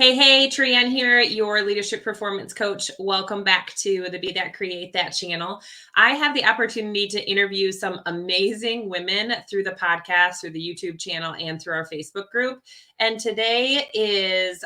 Hey, Trienne here, your leadership performance coach. Welcome back to the Be That Create That channel. I have the opportunity to interview some amazing women through the podcast, through the YouTube channel, and through our Facebook group. And today is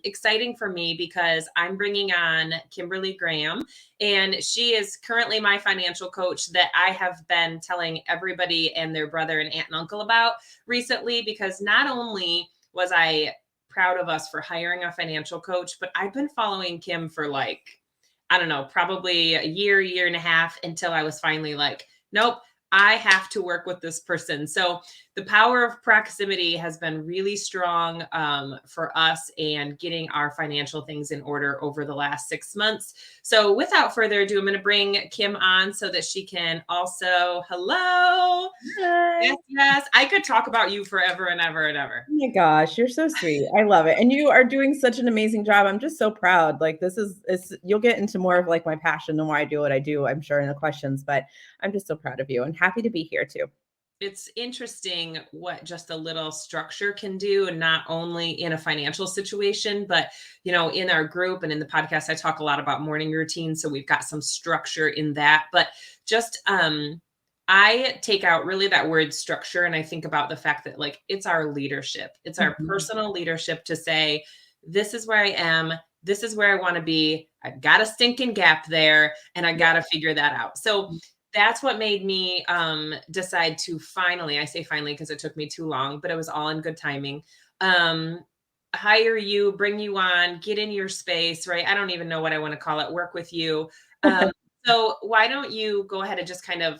exciting for me because I'm bringing on Kimberly Graham, and she is currently my financial coach that I have been telling everybody and their brother and aunt and uncle about recently, because not only was I proud of us for hiring a financial coach, but I've been following Kim for I don't know, probably a year and a half until I was finally like, nope, I have to work with this person. So the power of proximity has been really strong for us and getting our financial things in order over the last 6 months. So without further ado, I'm going to bring Kim on so that she can also, hello. Hi. Yes. I could talk about you forever and ever and ever. Oh my gosh, you're so sweet. I love it. And you are doing such an amazing job. I'm just so proud. Like you'll get into more of like my passion and why I do what I do, I'm sure, in the questions, but I'm just so proud of you and happy to be here too. It's interesting what just a little structure can do, and not only in a financial situation, but in our group and in the podcast, I talk a lot about morning routines. So we've got some structure in that, but just I take out really that word structure, and I think about the fact that it's our leadership. It's our Mhm. personal leadership to say, this is where I am. This is where I want to be. I've got a stinking gap there, and I got to figure that out. So that's what made me decide to finally, I say finally because it took me too long, but it was all in good timing. Um, Hire you, bring you on, get in your space, right? I don't even know what I want to call it, work with you. So why don't you go ahead and just kind of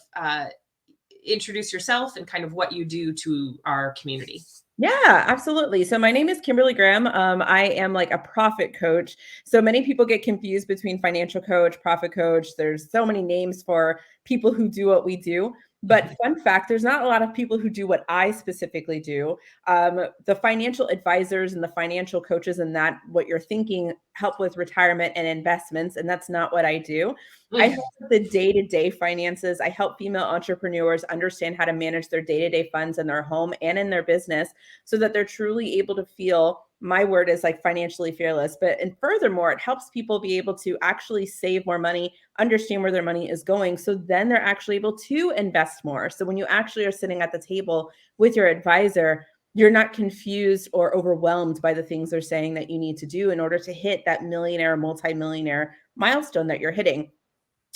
introduce yourself and kind of what you do to our community? Yeah, absolutely. So my name is Kimberly Graham. I am like a profit coach. So many people get confused between financial coach, profit coach. There's so many names for people who do what we do. But fun fact, there's not a lot of people who do what I specifically do. The financial advisors and the financial coaches and that what you're thinking help with retirement and investments. And that's not what I do. I help with the day-to-day finances. I help female entrepreneurs understand how to manage their day-to-day funds in their home and in their business so that they're truly able to feel, my word is like financially fearless. But and furthermore, it helps people be able to actually save more money, understand where their money is going. So then they're actually able to invest more. So when you actually are sitting at the table with your advisor, you're not confused or overwhelmed by the things they're saying that you need to do in order to hit that millionaire, multimillionaire milestone that you're hitting.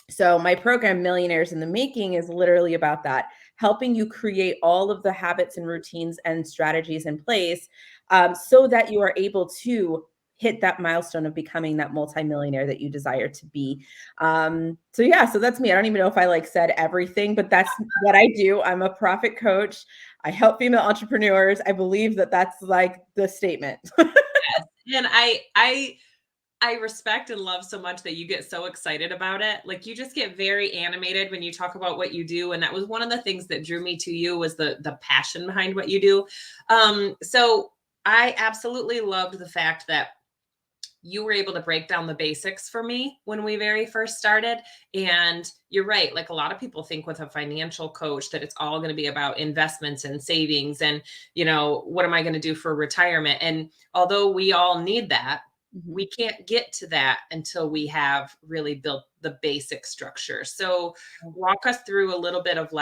So my program, Millionaires in the Making, is literally about that, helping you create all of the habits and routines and strategies in place so that you are able to hit that milestone of becoming that multimillionaire that you desire to be. So yeah, so that's me. I don't even know if I like said everything, but that's what I do. I'm a profit coach. I help female entrepreneurs. I believe that that's like the statement. And I respect and love so much that you get so excited about it. Like, you just get very animated when you talk about what you do. And that was one of the things that drew me to you, was the passion behind what you do. So I absolutely loved the fact that you were able to break down the basics for me when we very first started. And you're right. Like, a lot of people think with a financial coach that it's all going to be about investments and savings and, what am I going to do for retirement? And although we all need that, Mhm. we can't get to that until we have really built the basic structure. So walk us through a little bit of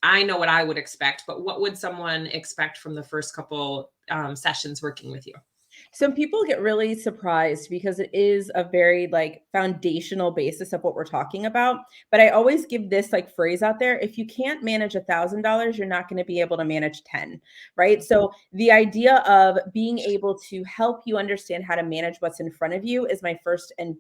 I know what I would expect, but what would someone expect from the first couple sessions working with you? Some people get really surprised because it is a very like foundational basis of what we're talking about. But I always give this like phrase out there: if you can't manage $1,000, you're not going to be able to manage 10, right? So the idea of being able to help you understand how to manage what's in front of you is my first and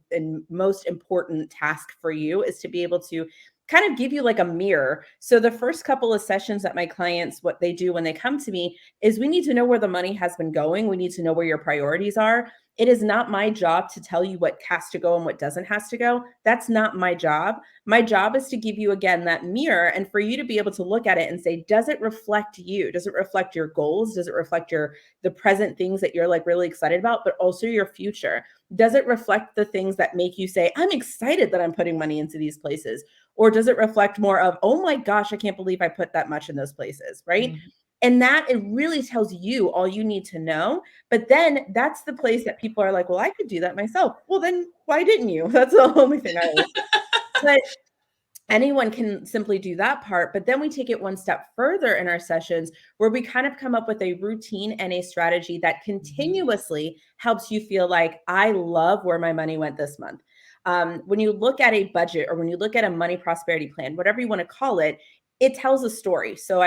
most important task for you, is to be able to kind of give you like a mirror. So the first couple of sessions that my clients, what they do when they come to me is, we need to know where the money has been going. We need to know where your priorities are. It is not my job to tell you what has to go and what doesn't has to go. That's not my job. My job is to give you, again, that mirror, and for you to be able to look at it and say, does it reflect you? Does it reflect your goals? Does it reflect the present things that you're like really excited about, but also your future? Does it reflect the things that make you say, I'm excited that I'm putting money into these places? Or does it reflect more of, oh my gosh, I can't believe I put that much in those places, right? And that it really tells you all you need to know. But then that's the place that people are like, well, I could do that myself. Well, then why didn't you? That's the only thing I always say. But anyone can simply do that part. But then we take it one step further in our sessions where we kind of come up with a routine and a strategy that continuously helps you feel like, I love where my money went this month. When you look at a budget or when you look at a money prosperity plan, whatever you want to call it, it tells a story. So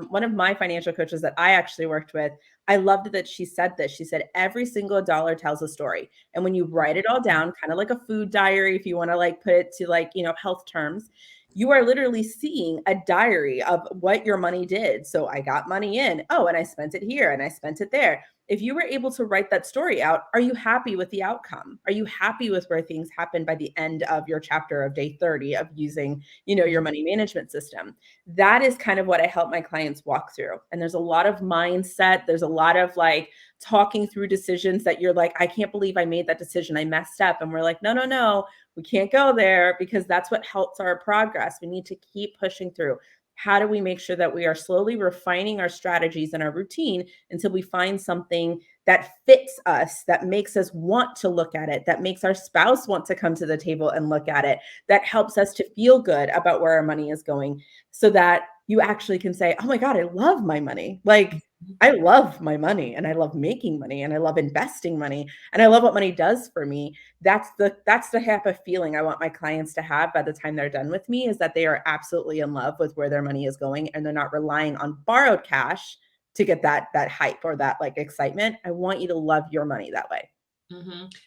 one of my financial coaches that I actually worked with, I loved that she said this. She said, every single dollar tells a story. And when you write it all down, kind of like a food diary, if you want to like put it to like, health terms, you are literally seeing a diary of what your money did. So I got money in. Oh, and I spent it here and I spent it there. If you were able to write that story out, are you happy with the outcome? Are you happy with where things happen by the end of your chapter of day 30 of using, your money management system? That is kind of what I help my clients walk through. And there's a lot of mindset. There's a lot of like talking through decisions that you're like, I can't believe I made that decision. I messed up. And we're like, no, we can't go there, because that's what helps our progress. We need to keep pushing through. How do we make sure that we are slowly refining our strategies and our routine until we find something that fits us, that makes us want to look at it, that makes our spouse want to come to the table and look at it, that helps us to feel good about where our money is going, so that you actually can say, oh my God, I love my money. Like, I love my money and I love making money and I love investing money and I love what money does for me. That's the type of feeling I want my clients to have by the time they're done with me, is that they are absolutely in love with where their money is going and they're not relying on borrowed cash to get that hype or that like excitement. I want you to love your money that way.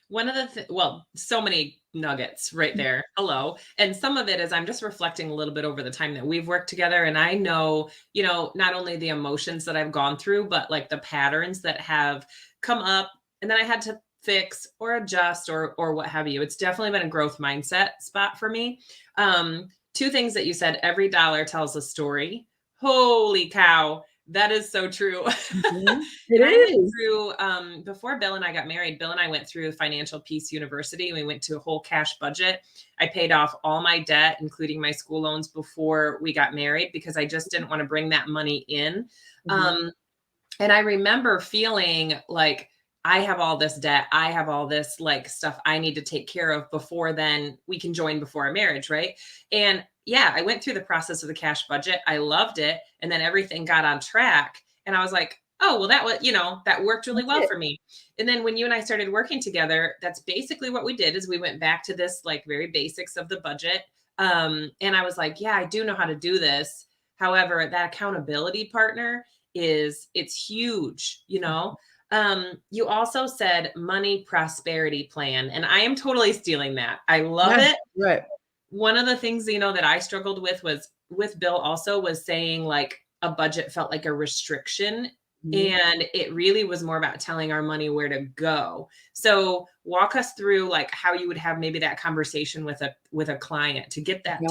One of the so many nuggets right there. Hello. And some of it is I'm just reflecting a little bit over the time that we've worked together. And I know, not only the emotions that I've gone through, but like the patterns that have come up and then I had to fix or adjust or what have you. It's definitely been a growth mindset spot for me. Two things that you said: every dollar tells a story. Holy cow. That is so true. It And I went is. through, before Bill and I got married, Bill and I went through Financial Peace University. We went to a whole cash budget. I paid off all my debt, including my school loans, before we got married, because I just didn't want to bring that money in. And I remember feeling like, I have all this debt. I have all this like stuff I need to take care of before then we can join before our marriage. Right. And yeah, I went through the process of the cash budget. I loved it. And then everything got on track. And I was like, oh, well, that was, that worked really well for me. And then when you and I started working together, that's basically what we did, is we went back to this like very basics of the budget. And I was like, yeah, I do know how to do this. However, that accountability partner it's huge, you also said money prosperity plan, and I am totally stealing that. I love it. Right. One of the things, that I struggled with Bill also was saying like a budget felt like a restriction. And it really was more about telling our money where to go. So walk us through like how you would have maybe that conversation with a client to get that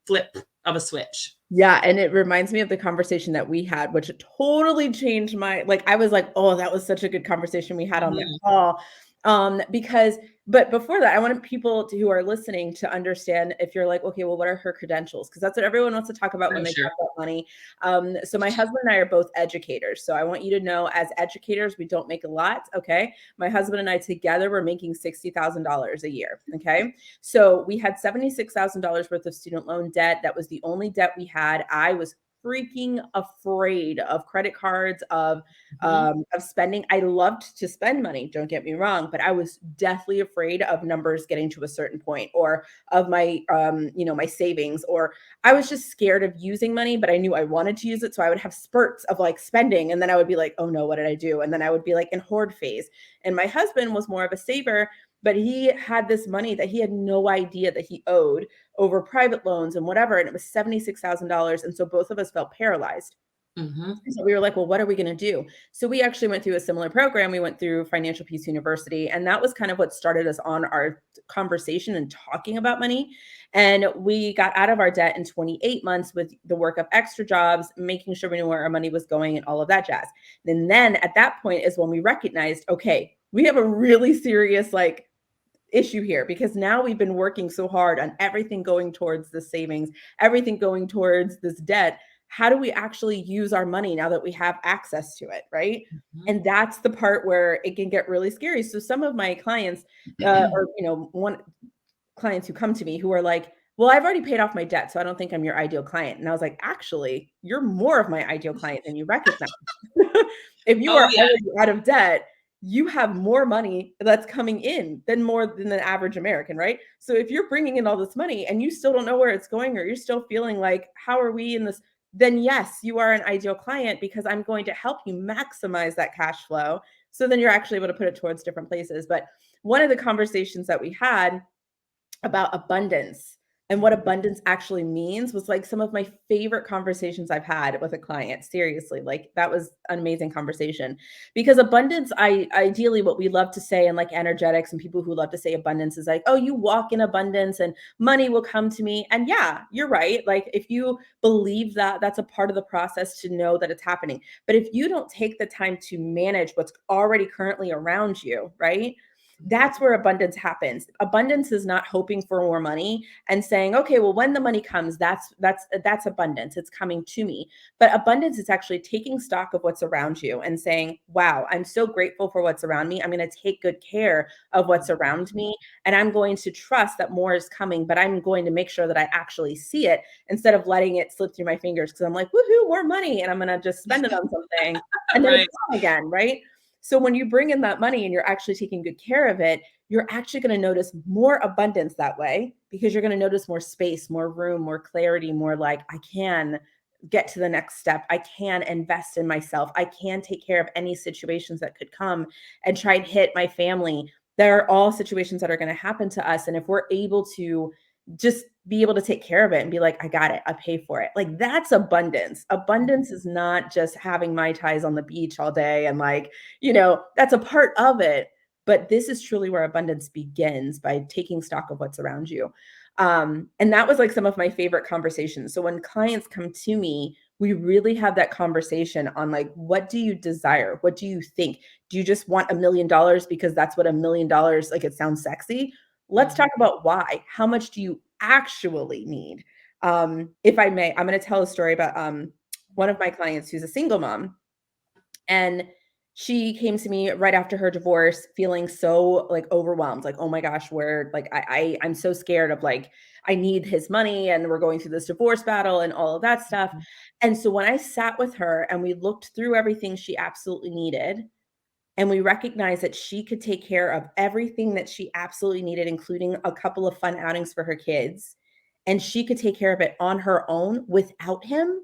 flip of a switch. Yeah. And it reminds me of the conversation that we had, which totally changed I was like, oh, that was such a good conversation we had on that call. But before that, I want people who are listening to understand, if you're like, okay, well, what are her credentials? Because that's what everyone wants to talk about when they talk about money. So my husband and I are both educators. So I want you to know, as educators, we don't make a lot. Okay. My husband and I together were making $60,000 a year. Okay. So we had $76,000 worth of student loan debt. That was the only debt we had. I was freaking afraid of credit cards, of spending. I loved to spend money, don't get me wrong, but I was deathly afraid of numbers getting to a certain point, or of my my savings, or I was just scared of using money, but I knew I wanted to use it. So I would have spurts of like spending, and then I would be like, oh no, what did I do? And then I would be like in hoard phase. And my husband was more of a saver, but he had this money that he had no idea that he owed over private loans and whatever. And it was $76,000. And so both of us felt paralyzed. So we were like, well, what are we going to do? So we actually went through a similar program. We went through Financial Peace University. And that was kind of what started us on our conversation and talking about money. And we got out of our debt in 28 months with the work of extra jobs, making sure we knew where our money was going and all of that jazz. And then at that point is when we recognized, okay, we have a really serious issue here, because now we've been working so hard on everything going towards the savings, everything going towards this debt. how do we actually use our money now that we have access to it, right? Mhm. And that's the part where it can get really scary. So some of my clients, or one clients who come to me who are like, well, I've already paid off my debt, so I don't think I'm your ideal client. And I was like, actually, you're more of my ideal client than you recognize. If you Oh are yeah. already out of debt, you have more money that's coming in than more than the average American, right? So if you're bringing in all this money and you still don't know where it's going, or you're still feeling like, how are we in this? Then yes, you are an ideal client because I'm going to help you maximize that cash flow. So then you're actually able to put it towards different places. But one of the conversations that we had about abundance and what abundance actually means was like some of my favorite conversations I've had with a client. Seriously, like that was an amazing conversation because abundance, I ideally what we love to say, and like energetics and people who love to say abundance is like, oh, you walk in abundance and money will come to me. And yeah, you're right. Like if you believe that, that's a part of the process to know that it's happening. But if you don't take the time to manage what's already currently around you, right? That's where abundance happens. Abundance is not hoping for more money and saying, okay, well, when the money comes, that's abundance. It's coming to me. But abundance is actually taking stock of what's around you and saying, wow, I'm so grateful for what's around me. I'm going to take good care of what's around me. And I'm going to trust that more is coming, but I'm going to make sure that I actually see it instead of letting it slip through my fingers. Cause I'm like, woohoo, more money. And I'm going to just spend it on something and then Right. it's gone again. Right. So when you bring in that money and you're actually taking good care of it, you're actually going to notice more abundance that way because you're going to notice more space, more room, more clarity, more like, I can get to the next step. I can invest in myself. I can take care of any situations that could come and try and hit my family. There are all situations that are going to happen to us. And if we're able to just be able to take care of it and be like, I got it, I pay for it. Like that's abundance. Abundance is not just having Mai Tais on the beach all day and like, that's a part of it. But this is truly where abundance begins by taking stock of what's around you. And that was like some of my favorite conversations. So when clients come to me, we really have that conversation on like, what do you desire? What do you think? Do you just want $1 million because that's what $1 million, like it sounds sexy? Let's talk about why. How much do you actually need? If I may, I'm going to tell a story about one of my clients who's a single mom. And she came to me right after her divorce feeling so like overwhelmed, like, oh my gosh, where like I'm so scared of like I need his money and we're going through this divorce battle and all of that stuff. And so when I sat with her and we looked through everything she absolutely needed, and we recognized that she could take care of everything that she absolutely needed, including a couple of fun outings for her kids, and she could take care of it on her own without him,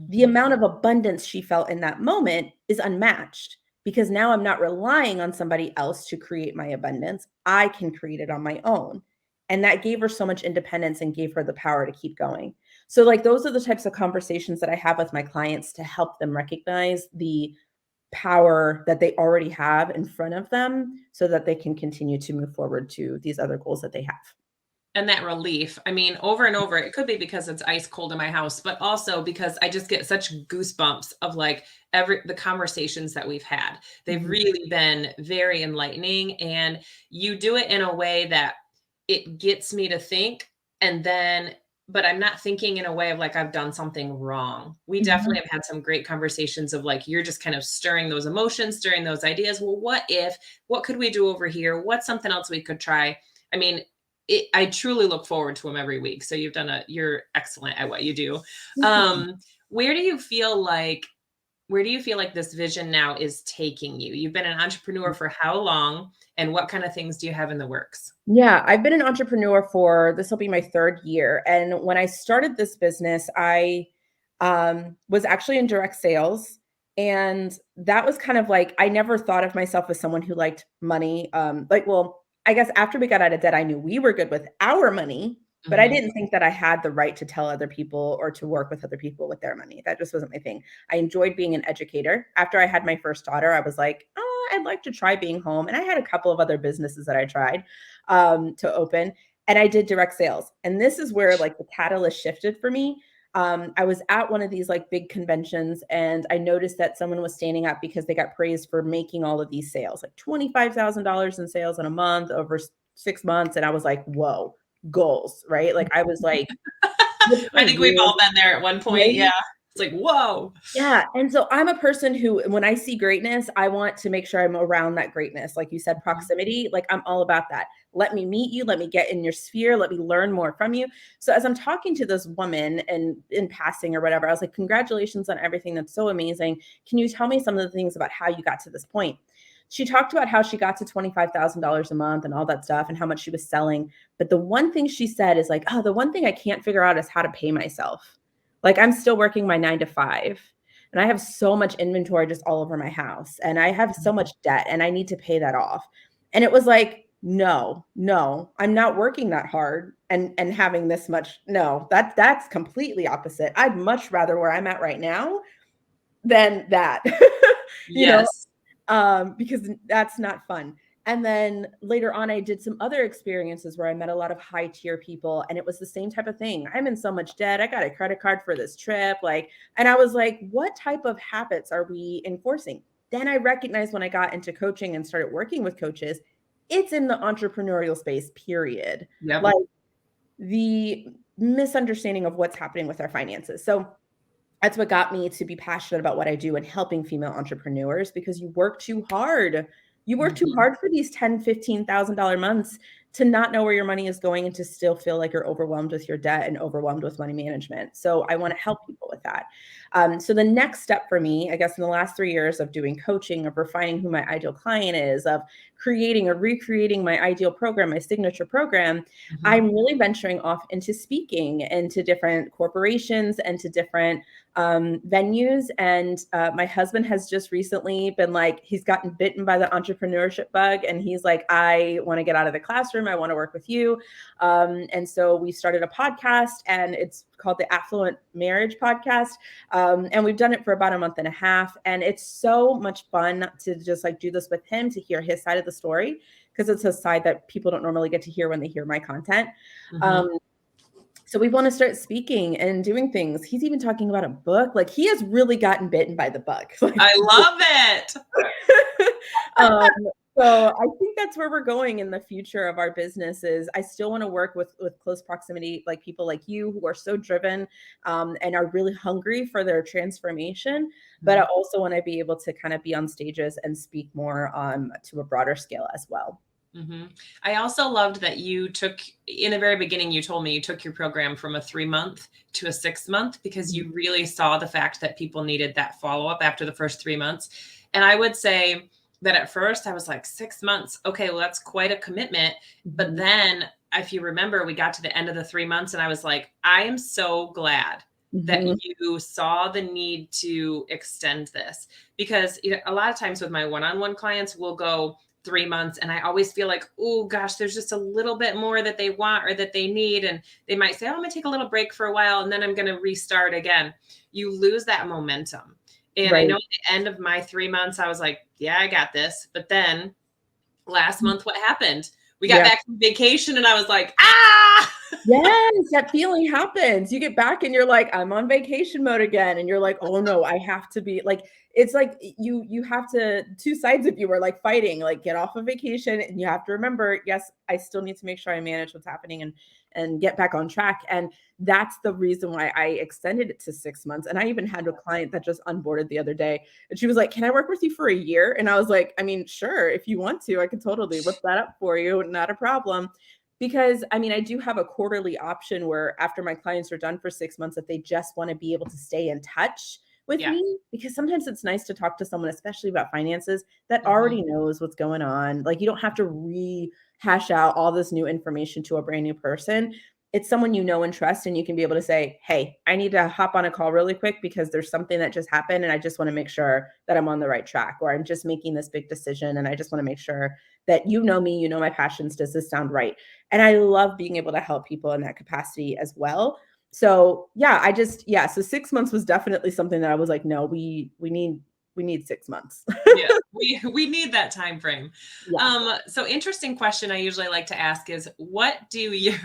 the Mhm. amount of abundance she felt in that moment is unmatched because now I'm not relying on somebody else to create my abundance. I can create it on my own. And that gave her so much independence and gave her the power to keep going. So, like, those are the types of conversations that I have with my clients to help them recognize the power that they already have in front of them so that they can continue to move forward to these other goals that they have. And that relief. I mean, over and over, it could be because it's ice cold in my house, but also because I just get such goosebumps of like the conversations that we've had. They've Mhm. really been very enlightening, and you do it in a way that it gets me to think, and then but I'm not thinking in a way of like I've done something wrong. We Mhm. definitely have had some great conversations of like you're just kind of stirring those emotions, stirring those ideas. Well, what if, what could we do over here? What's something else we could try? I mean, I truly look forward to them every week. So you're excellent at what you do. Where do you feel like, where do you feel like this vision now is taking you? You've been an entrepreneur for how long, and what kind of things do you have in the works? Yeah, I've been an entrepreneur for this will be my third year. And when I started this business, I was actually in direct sales. And that was kind of like, I never thought of myself as someone who liked money. Well, I guess after we got out of debt, I knew we were good with our money, but I Mhm. didn't think that I had the right to tell other people or to work with other people with their money. That just wasn't my thing. I enjoyed being an educator. After I had my first daughter, I was like, oh, I'd like to try being home. And I had a couple of other businesses that I tried to open. And I did direct sales. And this is where like the catalyst shifted for me. I was at one of these like big conventions and I noticed that someone was standing up because they got praised for making all of these sales, like $25,000 in sales in a month over 6 months. And I was like, whoa, goals, right? Like I was like, good for I think we've you, all been there at one point. right? Yeah. like, whoa. Yeah. And so I'm a person who, when I see greatness, I want to make sure I'm around that greatness. Like you said, proximity, like I'm all about that. Let me meet you. Let me get in your sphere. Let me learn more from you. So as I'm talking to this woman and in passing or whatever, I was like, congratulations on everything. That's so amazing. Can you tell me some of the things about how you got to this point? She talked about how she got to $25,000 a month and all that stuff and how much she was selling. But the one thing she said is like, oh, the one thing I can't figure out is how to pay myself. Like I'm still working my 9 to 5. And I have so much inventory just all over my house. And I have so much debt and I need to pay that off. And it was like, no, I'm not working that hard and having this much. No, that's completely opposite. I'd much rather where I'm at right now than that. you know, Yes. because that's not fun. And then later on, I did some other experiences where I met a lot of high tier people, and it was the same type of thing. I'm in so much debt. I got a credit card for this trip. And I was like, what type of habits are we enforcing? Then I recognized when I got into coaching and started working with coaches, it's in the entrepreneurial space, period. Yep. Like the misunderstanding of what's happening with our finances. So that's what got me to be passionate about what I do and helping female entrepreneurs, because you work too hard. You work too hard for these $10,000, $15,000 months to not know where your money is going and to still feel like you're overwhelmed with your debt and overwhelmed with money management. So I want to help people with that. So the next step for me, I guess, in the last 3 years of doing coaching, of refining who my ideal client is, of creating or recreating my ideal program, my signature program, I'm really venturing off into speaking into different corporations and to different venues. And my husband has just recently been like, he's gotten bitten by the entrepreneurship bug. And he's like, I want to get out of the classroom. I want to work with you. And so we started a podcast, and it's called the Affluent Marriage Podcast. And we've done it for about a month and a half. And it's so much fun to just like do this with him, to hear his side of the story, because it's a side that people don't normally get to hear when they hear my content. So we want to start speaking and doing things. He's even talking about a book. Like he has really gotten bitten by the bug. I love it. So I think that's where we're going in the future of our businesses. I still want to work with close proximity, like people like you who are so driven and are really hungry for their transformation. But I also want to be able to kind of be on stages and speak more to a broader scale as well. I also loved that you took, in the very beginning, you told me you took your program from a 3-month to a 6-month, because you really saw the fact that people needed that follow-up after the first 3 months. And I would say that at first I was like, 6 months. Okay, well, that's quite a commitment. But then if you remember, we got to the end of the 3 months and I was like, I am so glad that you saw the need to extend this, because a lot of times with my one-on-one clients, we'll go 3 months and I always feel like, oh gosh, there's just a little bit more that they want or that they need. And they might say, oh, I'm gonna take a little break for a while and then I'm gonna restart again. You lose that momentum. And I know at the end of my 3 months, I was like, yeah, I got this. But then last month, what happened? We got back from vacation and I was like, ah! Yes, that feeling happens. You get back and you're like, I'm on vacation mode again. And you're like, oh no, I have to be like, it's like you have to, two sides of you are like fighting, like get off of vacation. And you have to remember, yes, I still need to make sure I manage what's happening and get back on track. And that's the reason why I extended it to 6 months. And I even had a client that just onboarded the other day. And she was like, can I work with you for a year? And I was like, I mean, sure, if you want to, I can totally whip that up for you. Not a problem. Because I mean, I do have a quarterly option where after my clients are done for 6 months, if they just want to be able to stay in touch with me, because sometimes it's nice to talk to someone, especially about finances, that already knows what's going on. Like you don't have to rehash out all this new information to a brand new person. It's someone you know and trust, and you can be able to say, hey, I need to hop on a call really quick because there's something that just happened and I just want to make sure that I'm on the right track, or I'm just making this big decision and I just want to make sure that you know me, you know my passions. Does this sound right? And I love being able to help people in that capacity as well. So yeah, so 6 months was definitely something that I was like, no, we need 6 months. Yeah, we need that time frame. Yeah. So interesting question I usually like to ask is, what do you,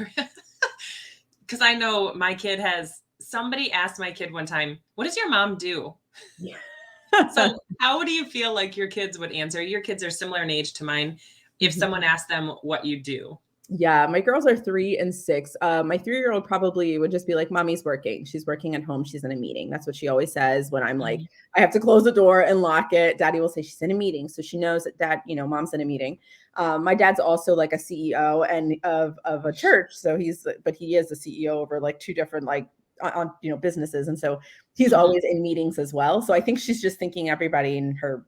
because I know my kid somebody asked my kid one time, what does your mom do? Yeah. So how do you feel like your kids would answer? Your kids are similar in age to mine. If someone asked them what you do. Yeah, my girls are 3 and 6. My 3-year-old probably would just be like, "Mommy's working. She's working at home. She's in a meeting." That's what she always says when I'm like, Mhm. I have to close the door and lock it. Daddy will say she's in a meeting, so she knows that mom's in a meeting. My dad's also like a CEO and of a church, so but he is a CEO over like two different like on businesses, and so he's Mhm. always in meetings as well. So I think she's just thinking everybody in her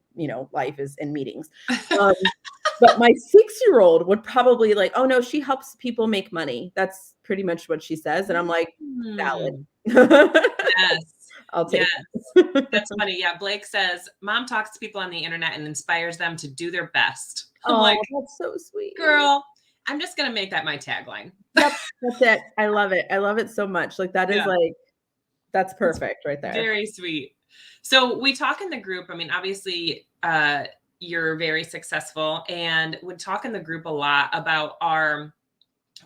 life is in meetings. Um, but my 6-year-old would probably like, "Oh, no, she helps people make money." That's pretty much what she says, and I'm like, Mm. "Valid." Yes. I'll Yes. take it. That's funny. Yeah, Blake says, "Mom talks to people on the internet and inspires them to do their best." I'm like, Oh, that's so sweet. "Girl, I'm just gonna make that my tagline." Yep, that's it. I love it. I love it so much. Like, that is, Yeah, like that's it's perfect right there. very sweet. So we talk in the group. I mean, obviously, you're very successful, and we talk in the group a lot about our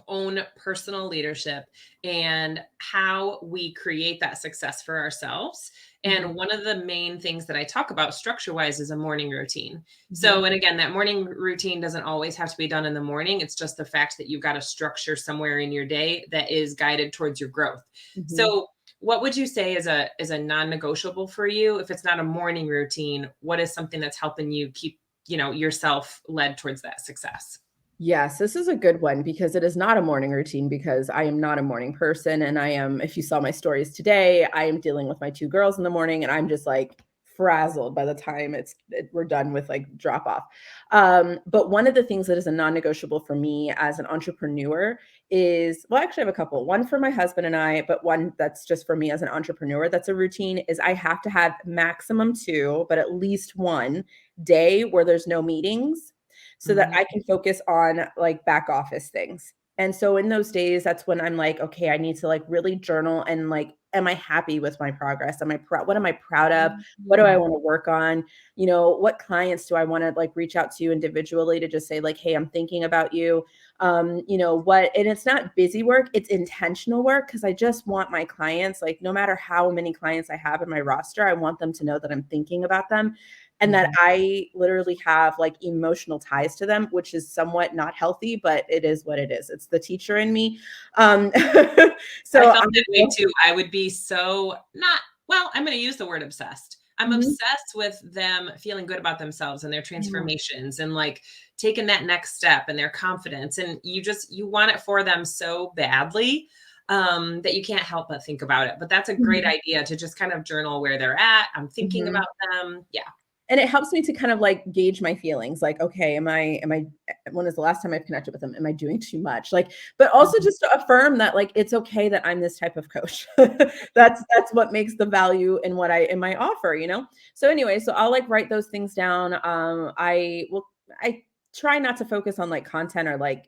own personal leadership and how we create that success for ourselves. Mhm, And one of the main things that I talk about structure wise is a morning routine. mhm, So, and again, that morning routine doesn't always have to be done in the morning. It's just the fact that you've got a structure somewhere in your day that is guided towards your growth. mhm. So, what would you say is a non-negotiable for you? If it's not a morning routine, what is something that's helping you keep, yourself led towards that success? Yes, this is a good one because it is not a morning routine because I am not a morning person, and if you saw my stories today, I am dealing with my 2 girls in the morning, and I'm just, like, frazzled by the time we're done with, like, drop off. But one of the things that is a non-negotiable for me as an entrepreneur is well, actually, I have a couple. One for my husband and I, but one that's just for me as an entrepreneur that's a routine is I have to have maximum 2, but at least 1 day where there's no meetings so that Mhm. I can focus on like back office things. And so in those days, that's when I'm like, okay, I need to like really journal and like, am I happy with my progress? What am I proud of? What do I Mhm. want to work on? What clients do I want to like reach out to individually to just say like, hey, I'm thinking about you. And it's not busy work, it's intentional work because I just want my clients, like no matter how many clients I have in my roster, I want them to know that I'm thinking about them and that Mhm. I literally have like emotional ties to them, which is somewhat not healthy, but it is what it is. It's the teacher in me. Um, I so felt I'm that way too. I would be so not well, I'm gonna use the word obsessed. I'm Mhm. obsessed with them feeling good about themselves and their Yeah. transformations and, like, taking that next step and their confidence, and you want it for them so badly, that you can't help but think about it, but that's a great Mhm. idea to just kind of journal where they're at. I'm thinking Mhm. about them. Yeah. And it helps me to kind of like gauge my feelings like okay am I when is the last time I've connected with them, am I doing too much, like, but also Mhm. just to affirm that like it's okay that I'm this type of coach. That's what makes the value in what I in my offer. So anyway, so I'll like write those things down. I try not to focus on like content or like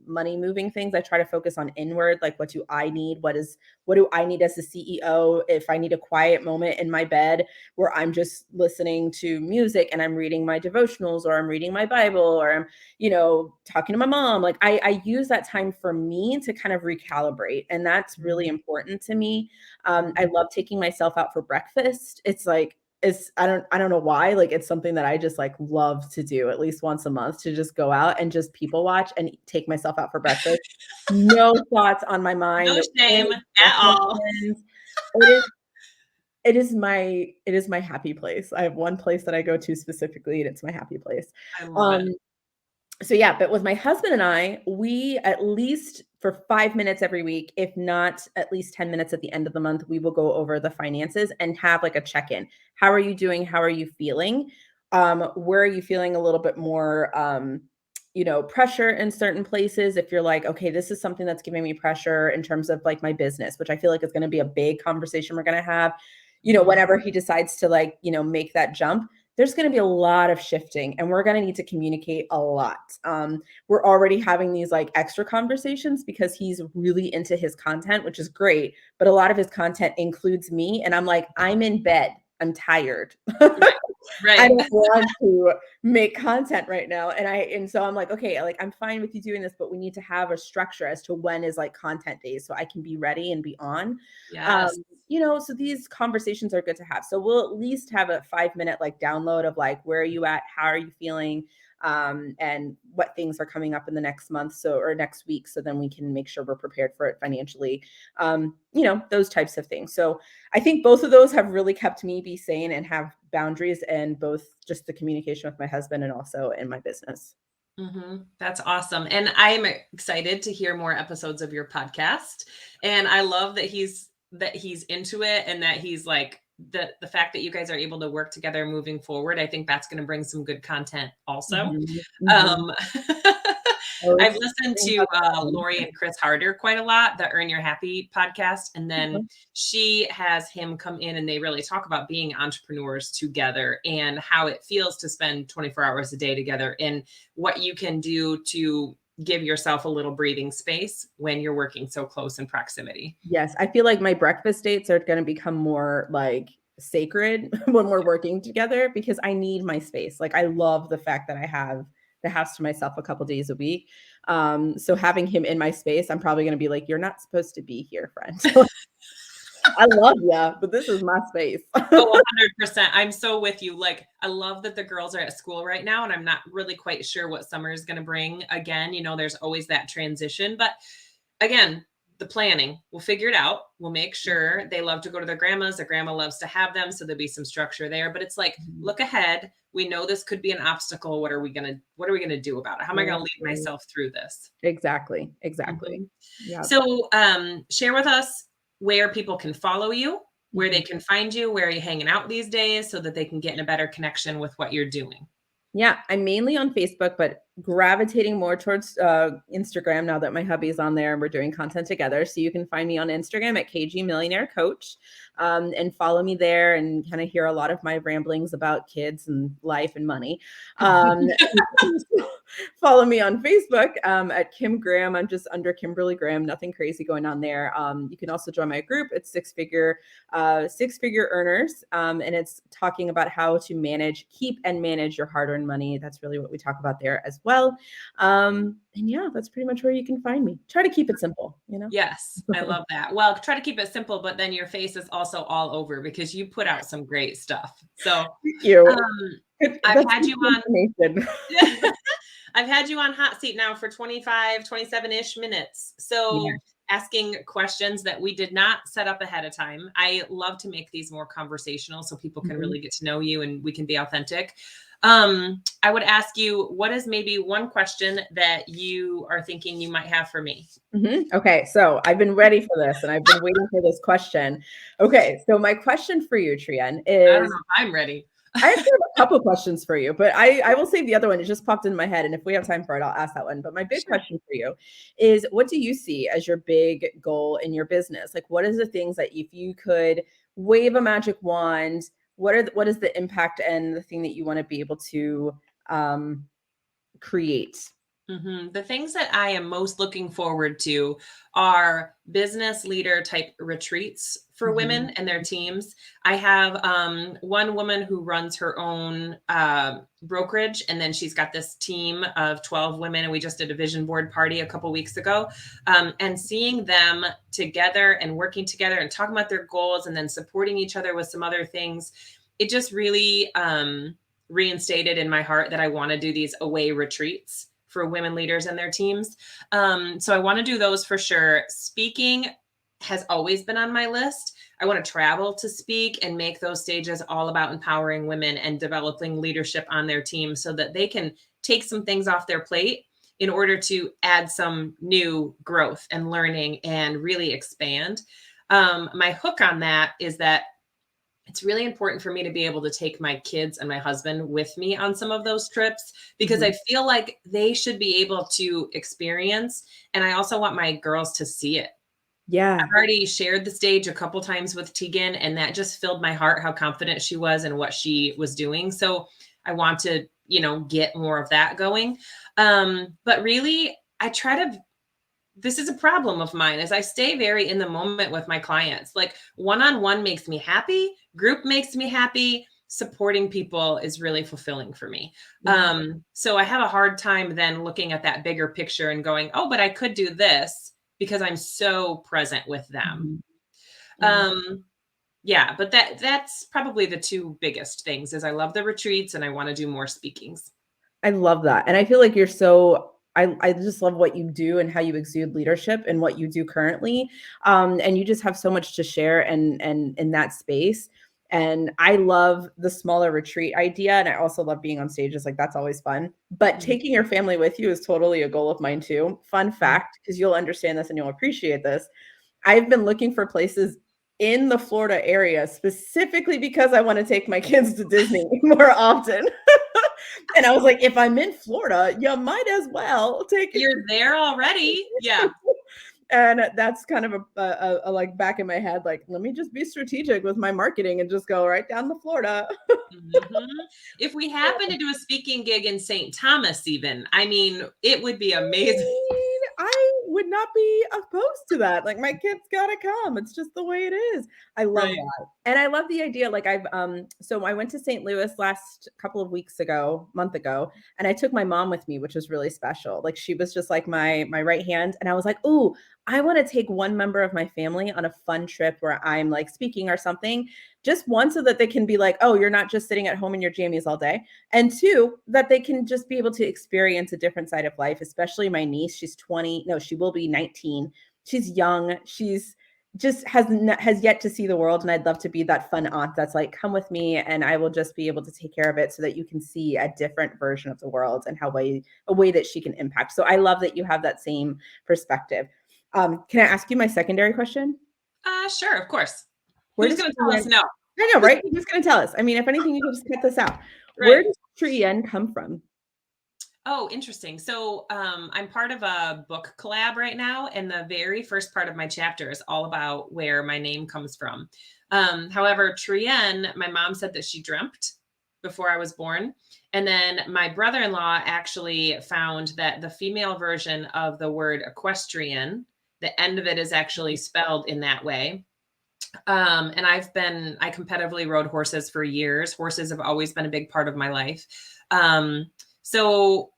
money moving things. I try to focus on inward, like what do I need, what do I need as a CEO if I need a quiet moment in my bed where I'm just listening to music and I'm reading my devotionals or I'm reading my Bible or I'm talking to my mom. Like I use that time for me to kind of recalibrate. And that's really Mhm. important to me. I Mhm. love taking myself out for breakfast. I don't know why. Like it's something that I just like love to do at least once a month to just go out and just people watch and take myself out for breakfast. No thoughts on my mind. No No shame kids, at no all. friends. It is it is my happy place. I have one place that I go to specifically, and it's my happy place. I love it. Um, so yeah, but with my husband and I, we at least for 5 minutes every week, if not at least 10 minutes at the end of the month, we will go over the finances and have like a check-in. How are you doing? How are you feeling? Where are you feeling a little bit more pressure in certain places? If you're like, okay, this is something that's giving me pressure in terms of like my business, which I feel like is going to be a big conversation we're going to have, Mhm. whenever he decides to like, make that jump, there's going to be a lot of shifting and we're going to need to communicate a lot. We're already having these like extra conversations because he's really into his content, which is great. But a lot of his content includes me. And I'm like, I'm in bed. I'm tired. Right. I Right. don't want to make content right now. And so I'm like, okay, like I'm fine with you doing this, but we need to have a structure as to when is like content days so I can be ready and be on. Yes. So these conversations are good to have. So we'll at least have a 5 minute like download of like where are you at? How are you feeling? and what things are coming up in the next month, or next week. So then we can make sure we're prepared for it financially, those types of things. So I think both of those have really kept me be sane and have boundaries, and both just the communication with my husband and also in my business. That's awesome. And I'm excited to hear more episodes of your podcast. And I love that he's into it, and that he's like the fact that you guys are able to work together moving forward. I think that's going to bring some good content also. Um, I've listened to Lori and Chris Harder quite a lot, the Earn Your Happy podcast. And then she has him come in, and they really talk about being entrepreneurs together and how it feels to spend 24 hours a day together, and what you can do to give yourself a little breathing space when you're working so close in proximity. Yes, I feel like my breakfast dates are going to become more like sacred when we're working together, because I need my space. Like, I love the fact that I have the house to myself a couple days a week. So having him in my space, I'm probably going to be like, "You're not supposed to be here, friend." I love you, but this is my space. Oh, 100%. I'm so with you. Like, I love that the girls are at school right now, and I'm not really quite sure what summer is going to bring. Again, there's always that transition, but again, the planning, we'll figure it out. We'll make sure. They love to go to their grandma's. Their grandma loves to have them. So there'll be some structure there, but it's like, look ahead. We know this could be an obstacle. What are we going to do about it? How am I going to lead myself through this? Exactly. Yeah. So, share with us where people can follow you, where they can find you, where are you hanging out these days, so that they can get in a better connection with what you're doing. Yeah, I'm mainly on Facebook, but gravitating more towards Instagram now that my hubby's on there and we're doing content together. So you can find me on Instagram at kgmillionairecoach, and follow me there and kind of hear a lot of my ramblings about kids and life and money. Follow me on Facebook at Kim Graham. I'm just under Kimberly Graham. Nothing crazy going on there. You can also join my group. It's six figure earners, and it's talking about how to keep and manage your hard-earned money. That's really what we talk about there as well. And yeah, that's pretty much where you can find me. Try to keep it simple, Yes, I love that. Well, try to keep it simple, but then your face is also all over, because you put out some great stuff. So thank you. I've had you on. I've had you on hot seat now for 25, 27-ish minutes. So asking questions that we did not set up ahead of time. I love to make these more conversational so people can really get to know you and we can be authentic. I would ask you, what is maybe one question that you are thinking you might have for me? Okay, so I've been ready for this, and I've been waiting for this question. Okay, so my question for you, Trienne, is... I don't know if I'm ready. I actually have a couple questions for you, but I will save the other one. It just popped in my head, and if we have time for it, I'll ask that one. But my big question for you is, what do you see as your big goal in your business? Like, what is the things that if you could wave a magic wand, what is the impact and the thing that you want to be able to create? The things that I am most looking forward to are business leader type retreats for women and their teams. I have one woman who runs her own brokerage, and then she's got this team of 12 women, and we just did a vision board party a couple weeks ago, and seeing them together and working together and talking about their goals and then supporting each other with some other things. It just really reinstated in my heart that I want to do these away retreats for women leaders and their teams. So I want to do those for sure. Speaking has always been on my list. I want to travel to speak and make those stages all about empowering women and developing leadership on their team so that they can take some things off their plate in order to add some new growth and learning and really expand. My hook on that is that it's really important for me to be able to take my kids and my husband with me on some of those trips, because I feel like they should be able to experience. And I also want my girls to see it. Yeah. I've already shared the stage a couple times with Tegan, and that just filled my heart, how confident she was in what she was doing. So I want to, get more of that going. But really, this is a problem of mine, is I stay very in the moment with my clients. Like, one-on-one makes me happy. Group makes me happy. Supporting people is really fulfilling for me. So I have a hard time then looking at that bigger picture and going, oh, but I could do this, because I'm so present with them. Yeah, but that's probably the two biggest things. Is I love the retreats and I want to do more speakings. I love that. And I feel like you're so I just love what you do and how you exude leadership and what you do currently. And you just have so much to share and in that space. And I love the smaller retreat idea. And I also love being on stages. Like that's always fun. But Mhm. taking your family with you is totally a goal of mine too. Fun Mhm. fact, because you'll understand this and you'll appreciate this. I've been looking for places in the Florida area specifically because I want to take my kids to Disney more often. And I was like, if I'm in Florida, you might as well take it. You're there already. Yeah. And that's kind of a like back in my head, like, let me just be strategic with my marketing and just go right down to Florida. Mhm. If we happen to do a speaking gig in St. Thomas even, I mean, it would be amazing. I would not be opposed to that. Like my kids gotta come. It's just the way it is. I love Right. that. And I love the idea. Like so I went to St. Louis last couple of weeks ago, month ago, and I took my mom with me, which was really special. Like she was just like my right hand. And I was like, oh, I want to take one member of my family on a fun trip where I'm like speaking or something. Just one so that they can be like, oh, you're not just sitting at home in your jammies all day. And two, that they can just be able to experience a different side of life, especially my niece. She's 20. No, she will be 19. She's young. She's just has yet to see the world. And I'd love to be that fun aunt that's like, come with me and I will just be able to take care of it so that you can see a different version of the world and a way that she can impact. So I love that you have that same perspective. Can I ask you my secondary question? Sure, of course. Where Who's does gonna tell us Trienne, no? I know, right? You're just going to tell us. I mean, if anything, you can just cut this out. Where Right. does Trienne come from? Oh, interesting. So, I'm part of a book collab right now, and the very first part of my chapter is all about where my name comes from. However, Trienne, my mom said that she dreamt before I was born. And then my brother-in-law actually found that the female version of the word equestrian, the end of it is actually spelled in that way. And I competitively rode horses for years. Horses have always been a big part of my life. So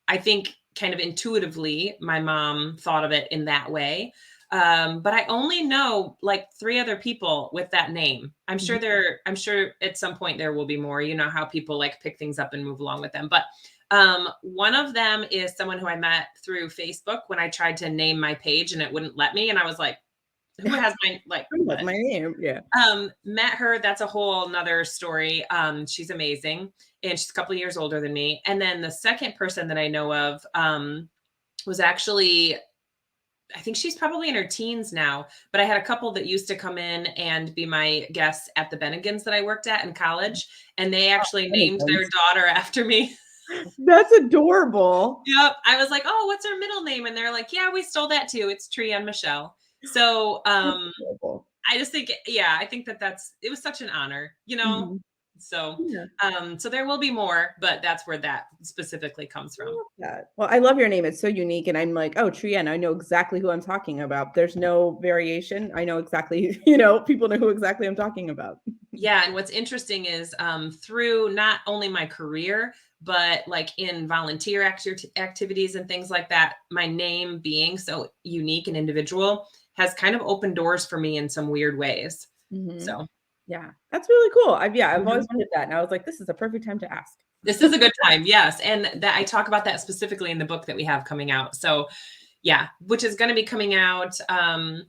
I think kind of intuitively, my mom thought of it in that way. But I only know like three other people with that name. I'm sure at some point there will be more. You know how people like pick things up and move along with them. But one of them is someone who I met through Facebook when I tried to name my page and it wouldn't let me. And I was like, who has my like That's what? my name. Yeah. Met her. That's a whole nother story. She's amazing. And she's a couple of years older than me. And then the second person that I know of was actually, I think she's probably in her teens now, but I had a couple that used to come in and be my guests at the Bennigans that I worked at in college. And they actually named their Bennigans. daughter after me. That's adorable. Yep. I was like, oh, what's her middle name? And they're like, yeah, we stole that too. It's Trienne Michelle. So, That's adorable. I just think, yeah, I think that it was such an honor, you know? Mhm. So, Yeah, so there will be more, but that's where that specifically comes I from. love that. Well, I love your name. It's so unique, and I'm like, oh, Trienne. I know exactly who I'm talking about. There's no variation. I know exactly. People know who exactly I'm talking about. Yeah. And what's interesting is through not only my career, but like in volunteer activities and things like that, my name being so unique and individual has kind of opened doors for me in some weird ways. Mhm. So, Yeah, that's really cool. I've mhm. always wanted that, and I was like, this is a perfect time to ask. This is a good time. Yes. And that I talk about that specifically in the book that we have coming out. So, yeah, which is going to be coming out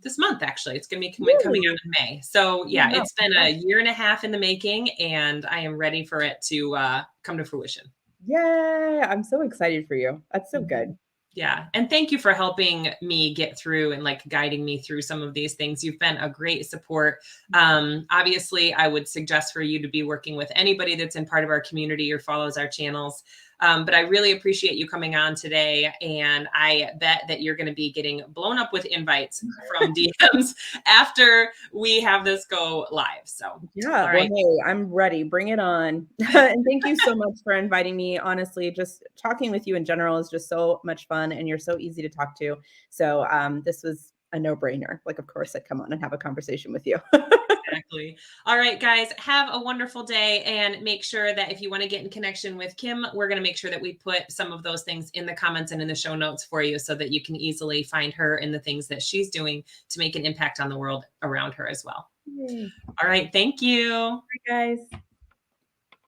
this month, actually. It's going to be coming out Really? in May. So, Oh, yeah, wow. it's been a year and a half in the making, and I am ready for it to come to fruition. Yay! I'm so excited for you. That's so Mhm. good. Yeah. And thank you for helping me get through and like guiding me through some of these things. You've been a great support. Obviously, I would suggest for you to be working with anybody that's in part of our community or follows our channels. But I really appreciate you coming on today. And I bet that you're going to be getting blown up with invites from DMs after we have this go live. So, Yeah, all well, right. hey, I'm ready. Bring it on. And thank you so much for inviting me. Honestly, just talking with you in general is just so much fun and you're so easy to talk to. So, this was a no-brainer. Like, of course, I'd come on and have a conversation with you. Exactly. All right, guys, have a wonderful day and make sure that if you want to get in connection with Kim, we're going to make sure that we put some of those things in the comments and in the show notes for you so that you can easily find her and the things that she's doing to make an impact on the world around her as well. Yay. All right. Thank you. Bye, guys.